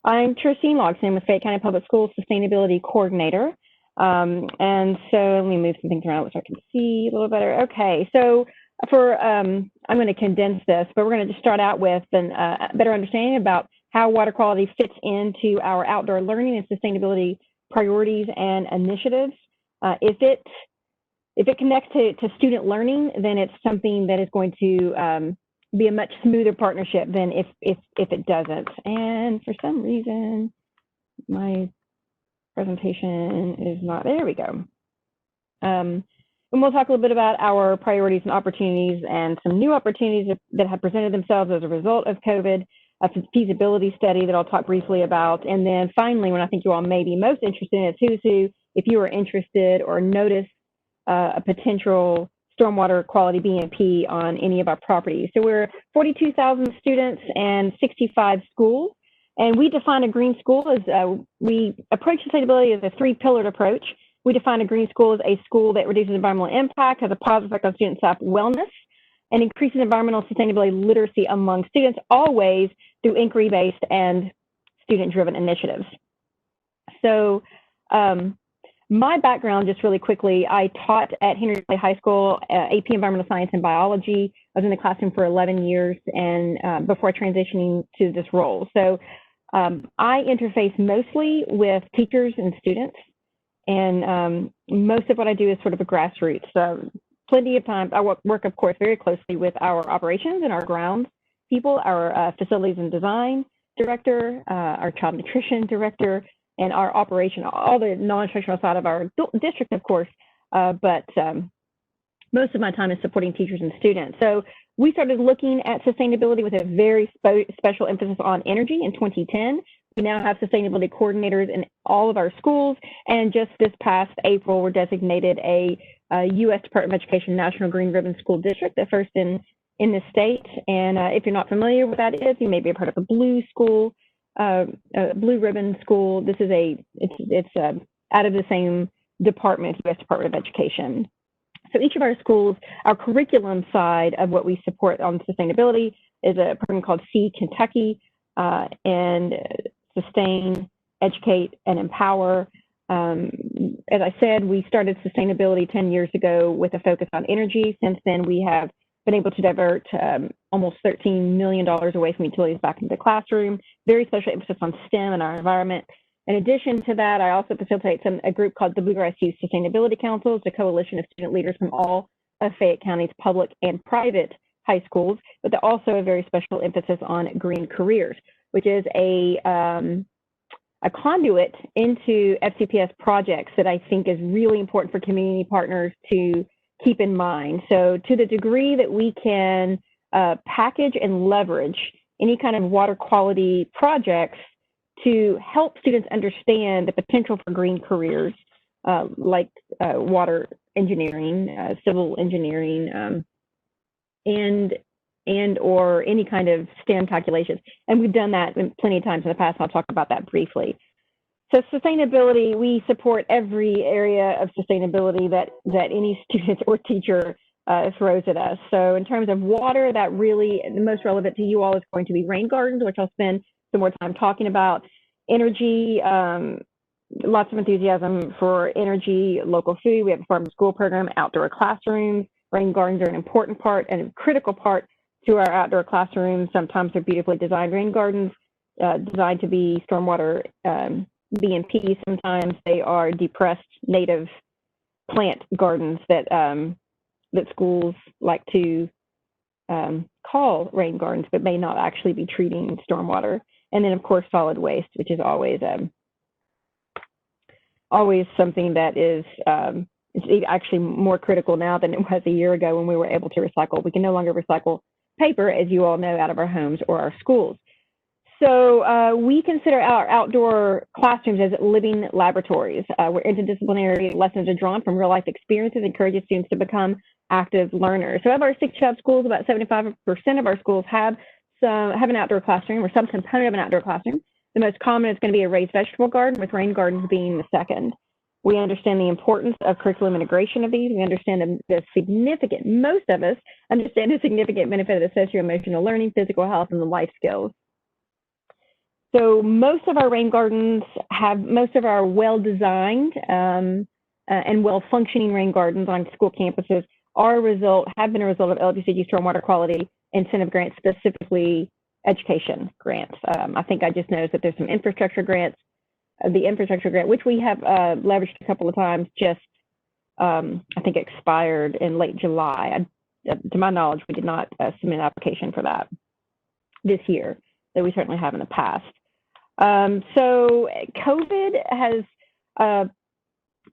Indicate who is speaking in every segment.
Speaker 1: I'm Tresine Logsdon with Fayette County Public Schools Sustainability Coordinator. And so let me move some things around so I can see a little better. Okay, so I'm going to condense this, but we're going to just start out with a better understanding about how water quality fits into our outdoor learning and sustainability priorities and initiatives. If it connects to student learning, then it's something that is going to be a much smoother partnership than if it doesn't. And for some reason, my presentation is not, there we go. And we'll talk a little bit about our priorities and opportunities and some new opportunities that have presented themselves as a result of COVID, a feasibility study that I'll talk briefly about. And then finally, when I think you all may be most interested in, it's who's who, if you are interested or notice a potential stormwater quality BMP on any of our properties. So we're 42,000 students and 65 schools. And we define a green school as we approach sustainability as a three-pillared approach. We define a green school as a school that reduces environmental impact, has a positive effect on student staff wellness, and increases environmental sustainability literacy among students, always through inquiry-based and student-driven initiatives. So my background, just really quickly, I taught at Henry Clay High School, AP Environmental Science and Biology. I was in the classroom for 11 years and before transitioning to this role. So I interface mostly with teachers and students, and most of what I do is sort of a grassroots. So plenty of times, I work, of course, very closely with our operations and our grounds people, our facilities and design director, our child nutrition director, and our operation, all the non-instructional side of our district, of course, but most of my time is supporting teachers and students. So we started looking at sustainability with a very special emphasis on energy in 2010. We now have sustainability coordinators in all of our schools, and just this past April, we're designated a U.S. Department of Education National Green Ribbon School District, the first in the state. And if you're not familiar with that is, you may be a part of a blue school, blue ribbon school. This is it's out of the same department, U.S. Department of Education. So each of our schools, our curriculum side of what we support on sustainability is a program called See Kentucky, and Sustain, Educate, and Empower. As I said, we started sustainability 10 years ago with a focus on energy. Since then, we have been able to divert almost $13 million away from utilities back into the classroom. Very special emphasis on STEM and our environment. In addition to that, I also facilitate a group called the Bluegrass Youth Sustainability Council. It's a coalition of student leaders from all of Fayette County's public and private high schools, but also a very special emphasis on green careers, which is a conduit into FCPS projects that I think is really important for community partners to keep in mind. So to the degree that we can package and leverage any kind of water quality projects to help students understand the potential for green careers like water engineering, civil engineering, and or any kind of STEM calculations. And we've done that plenty of times in the past. I'll talk about that briefly. So sustainability, we support every area of sustainability that any student or teacher throws at us. So in terms of water, that really, the most relevant to you all is going to be rain gardens, which I'll spend some more time talking about. Energy, lots of enthusiasm for energy, local food. We have a farm to school program, outdoor classrooms. Rain gardens are an important part and a critical part to our outdoor classrooms. Sometimes they're beautifully designed rain gardens designed to be stormwater BMP. Sometimes they are depressed native plant gardens that that schools like to call rain gardens, but may not actually be treating stormwater. And then, of course, solid waste, which is always always something that is it's actually more critical now than it was a year ago when we were able to recycle. We can no longer recycle paper, as you all know, out of our homes or our schools. So we consider our outdoor classrooms as living laboratories where interdisciplinary lessons are drawn from real life experiences, encouraging students to become active learners. So of our 65 schools, about 75% of our schools have an outdoor classroom or some component of an outdoor classroom. The most common is going to be a raised vegetable garden, with rain gardens being the second. We understand the importance of curriculum integration of these. We understand the significant, most of us understand the significant benefit of the socio-emotional learning, physical health, and the life skills. So most of our rain gardens most of our well-designed and well-functioning rain gardens on school campuses have been a result of LGCG stormwater quality incentive grants, specifically education grants. I think I just noticed that there's some infrastructure grants. The infrastructure grant, which we have leveraged a couple of times, just I think expired in late July. To my knowledge, we did not submit an application for that this year, though we certainly have in the past. So COVID has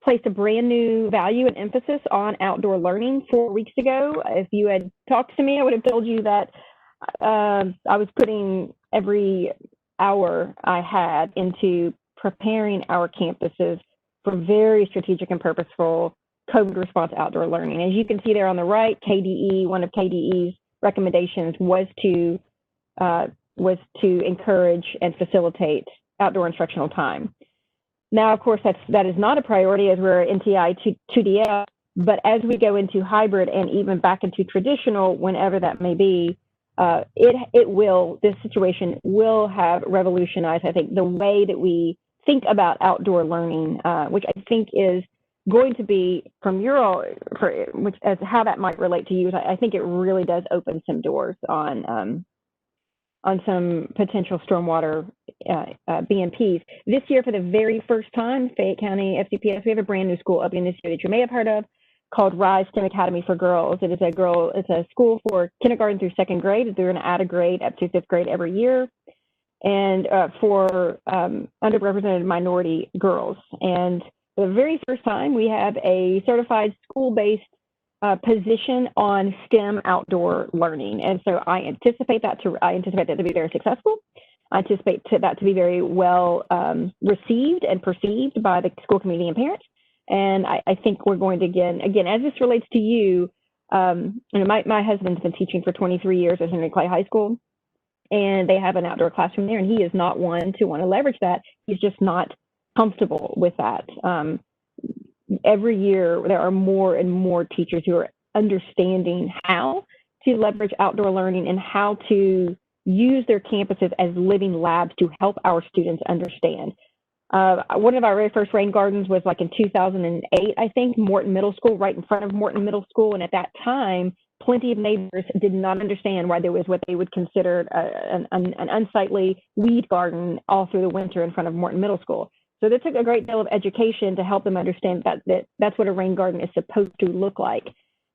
Speaker 1: placed a brand new value and emphasis on outdoor learning 4 weeks ago. If you had talked to me, I would have told you that I was putting every hour I had into preparing our campuses for very strategic and purposeful COVID response outdoor learning. As you can see there on the right, KDE, one of KDE's recommendations was to encourage and facilitate outdoor instructional time. Now, of course, that is not a priority as we're NTI 2DF, but as we go into hybrid and even back into traditional, whenever that may be, this situation will have revolutionized, I think, the way that we think about outdoor learning, which I think is going to be from which as how that might relate to you. I think it really does open some doors on some potential stormwater BMPs. This year, for the very first time, Fayette County FCPS, we have a brand new school opening this year that you may have heard of, called Rise STEM Academy for Girls. It's a school for kindergarten through second grade. They're going to add a grade up to fifth grade every year, and for underrepresented minority girls. And for the very first time, we have a certified school-based position on STEM outdoor learning. And so I anticipate that to be very successful. I anticipate that to be very well received and perceived by the school community and parents. And I think we're going to, again, as this relates to you, my husband's been teaching for 23 years at Henry Clay High School, and they have an outdoor classroom there, and he is not one to want to leverage that. He's just not comfortable with that. Every year, there are more and more teachers who are understanding how to leverage outdoor learning and how to use their campuses as living labs to help our students understand. One of our very first rain gardens was like in 2008, I think, Morton Middle School, right in front of Morton Middle School. And at that time, plenty of neighbors did not understand why there was what they would consider an unsightly weed garden all through the winter in front of Morton Middle School. So this took a great deal of education to help them understand that's what a rain garden is supposed to look like.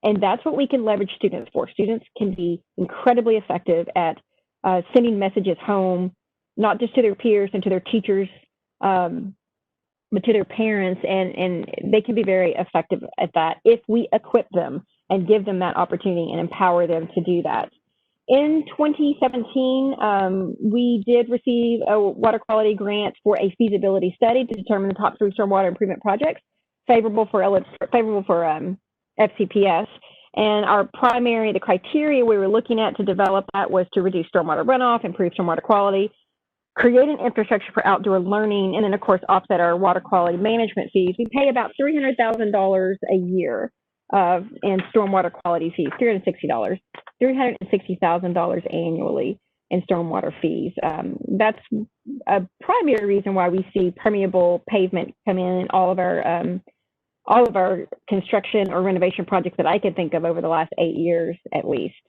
Speaker 1: And that's what we can leverage students for. Students can be incredibly effective at sending messages home, not just to their peers and to their teachers, but to their parents, and they can be very effective at that if we equip them and give them that opportunity and empower them to do that. In 2017, we did receive a water quality grant for a feasibility study to determine the top 3 stormwater improvement projects favorable for FCPS. And the criteria we were looking at to develop that was to reduce stormwater runoff, improve stormwater quality, create an infrastructure for outdoor learning, and then, of course, offset our water quality management fees. We pay about $300,000 a year in stormwater quality fees, $360,000 annually in stormwater fees. That's a primary reason why we see permeable pavement come in all of our construction or renovation projects that I can think of over the last 8 years at least.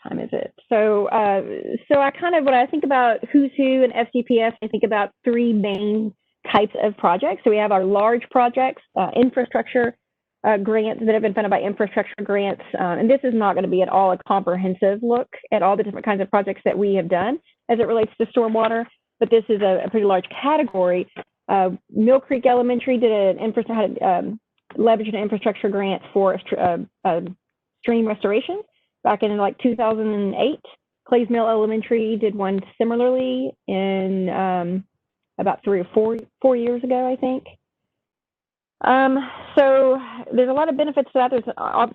Speaker 1: Time is it? So I kind of, when I think about who's who in FCPS, I think about 3 main types of projects. So we have our large projects, infrastructure grants that have been funded by infrastructure grants. And this is not going to be at all a comprehensive look at all the different kinds of projects that we have done as it relates to stormwater, but this is a pretty large category. Mill Creek Elementary did leveraged an infrastructure grant for stream restoration back in like 2008. Clays Mill Elementary did one similarly in about 3 or 4 years ago, I think. So there's a lot of benefits to that. There's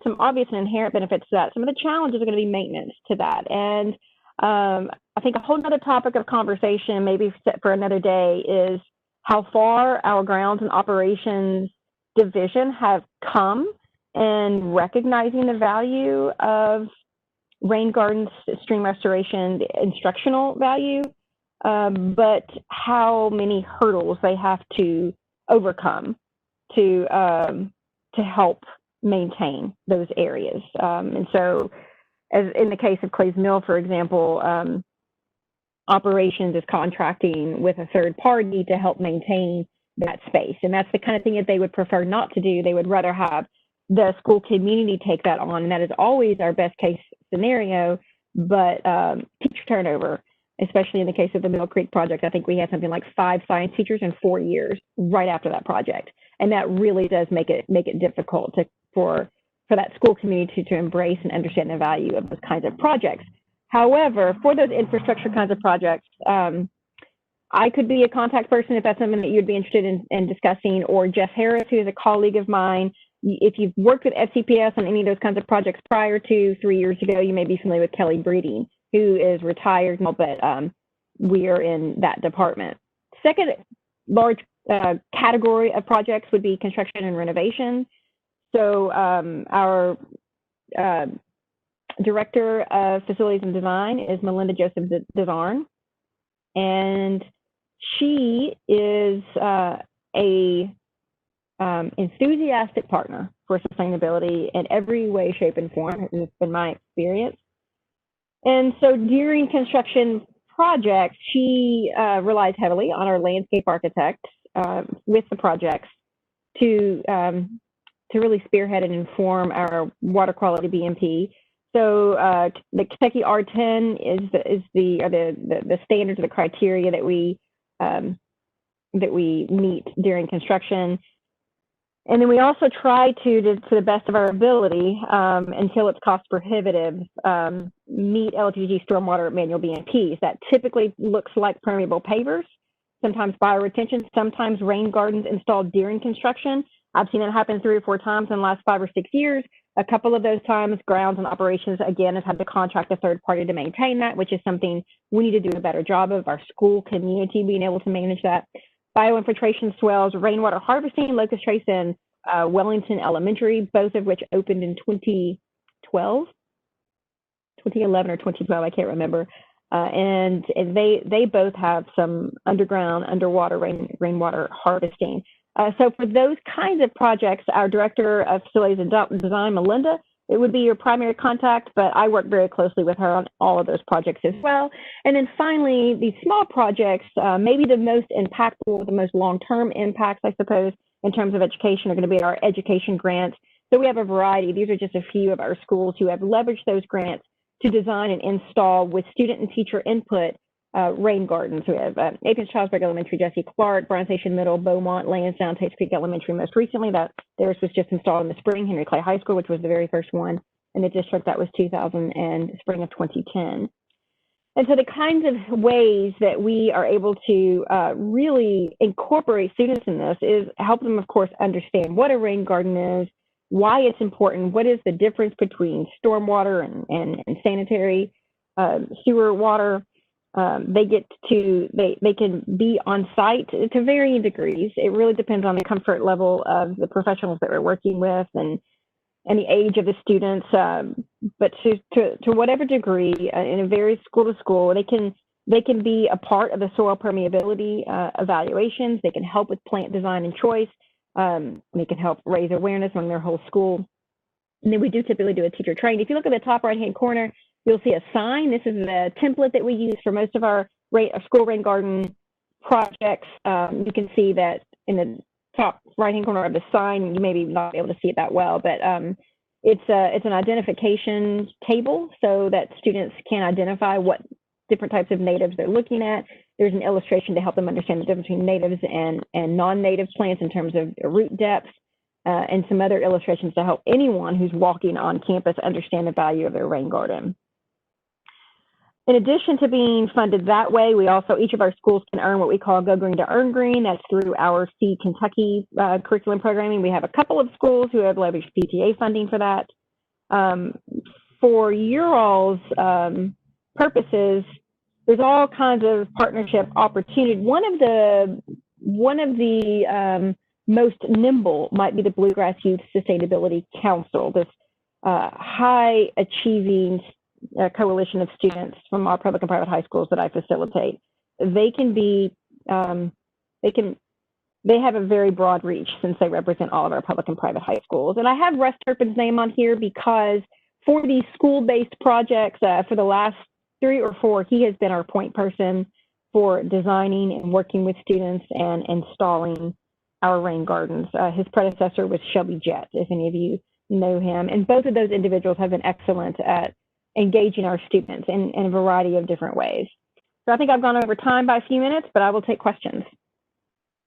Speaker 1: some obvious and inherent benefits to that. Some of the challenges are going to be maintenance to that. And I think a whole other topic of conversation, maybe set for another day, is how far our grounds and operations division have come in recognizing the value of rain gardens, stream restoration, the instructional value, but how many hurdles they have to overcome to help maintain those areas. And so, as in the case of Clay's Mill, for example, operations is contracting with a third party to help maintain that space. And that's the kind of thing that they would prefer not to do. They would rather have the school community take that on. And that is always our best case scenario. But teacher turnover, especially in the case of the Mill Creek project, I think we had something like 5 science teachers in 4 years right after that project. And that really does make it difficult for that school community to embrace and understand the value of those kinds of projects. However, for those infrastructure kinds of projects, I could be a contact person if that's something that you'd be interested in discussing, or Jeff Harris, who is a colleague of mine. If you've worked with FCPS on any of those kinds of projects prior to 3 years ago, you may be familiar with Kelly Breeding, who is retired now, but we are in that department. Second large category of projects would be construction and renovation. So our Director of Facilities and Design is Melinda Joseph Devarn, and she is a enthusiastic partner for sustainability in every way, shape, and form. It's been my experience. And so during construction projects, she relies heavily on our landscape architects with the projects to really spearhead and inform our water quality BMP. So the Kentucky R10 is the standards or the criteria that we meet during construction. And then we also try to the best of our ability, until it's cost prohibitive, meet LGG stormwater manual BMPs. That typically looks like permeable pavers, sometimes bioretention, sometimes rain gardens installed during construction. I've seen it happen 3 or 4 times in the last 5 or 6 years. A couple of those times, grounds and operations, again, has had to contract a third party to maintain that, which is something we need to do a better job of, our school community being able to manage that. Bioinfiltration swells, rainwater harvesting, Locust Trace and Wellington Elementary, both of which opened in 2011 or 2012, I can't remember. And they both have some underwater rainwater harvesting. So for those kinds of projects, our Director of Facilities and Design, Melinda, it would be your primary contact, but I work very closely with her on all of those projects as well. And then finally, these small projects, maybe the most impactful, the most long-term impacts, I suppose, in terms of education are going to be our education grants. So we have a variety. These are just a few of our schools who have leveraged those grants to design and install with student and teacher input rain gardens. We have Aiken-Stroudsburg Elementary, Jesse Clark, Bryan Station Middle, Beaumont, Lansdowne, Tates Creek Elementary. Most recently, theirs was just installed in the spring, Henry Clay High School, which was the very first one in the district. That was 2000 and spring of 2010. And so the kinds of ways that we are able to really incorporate students in this is help them, of course, understand what a rain garden is, why it's important, what is the difference between stormwater and sanitary sewer water. They can be on site to varying degrees. It really depends on the comfort level of the professionals that we're working with and the age of the students. But to whatever degree, and it varies school to school, they can be a part of the soil permeability evaluations. They can help with plant design and choice. They can help raise awareness on their whole school. And then we do typically do a teacher training. If you look at the top right-hand corner, you'll see a sign. This is the template that we use for most of our school rain garden projects. You can see that in the top right-hand corner of the sign. You may not be able to see it that well, but it's an identification table so that students can identify what different types of natives they're looking at. There's an illustration to help them understand the difference between natives and non-native plants in terms of root depth, and some other illustrations to help anyone who's walking on campus understand the value of their rain garden. In addition to being funded that way, we also, each of our schools can earn what we call Go Green to Earn Green. That's through our See Kentucky curriculum programming. We have a couple of schools who have leveraged PTA funding for that. For your all's purposes, there's all kinds of partnership opportunity. One of the most nimble might be the Bluegrass Youth Sustainability Council, this high achieving a coalition of students from our public and private high schools that I facilitate. They can be, they have a very broad reach since they represent all of our public and private high schools. And I have Russ Turpin's name on here because for these school-based projects, for the last 3 or 4, he has been our point person for designing and working with students and installing our rain gardens. His predecessor was Shelby Jett, if any of you know him. And both of those individuals have been excellent at engaging our students in a variety of different ways. So I think I've gone over time by a few minutes, but I will take questions.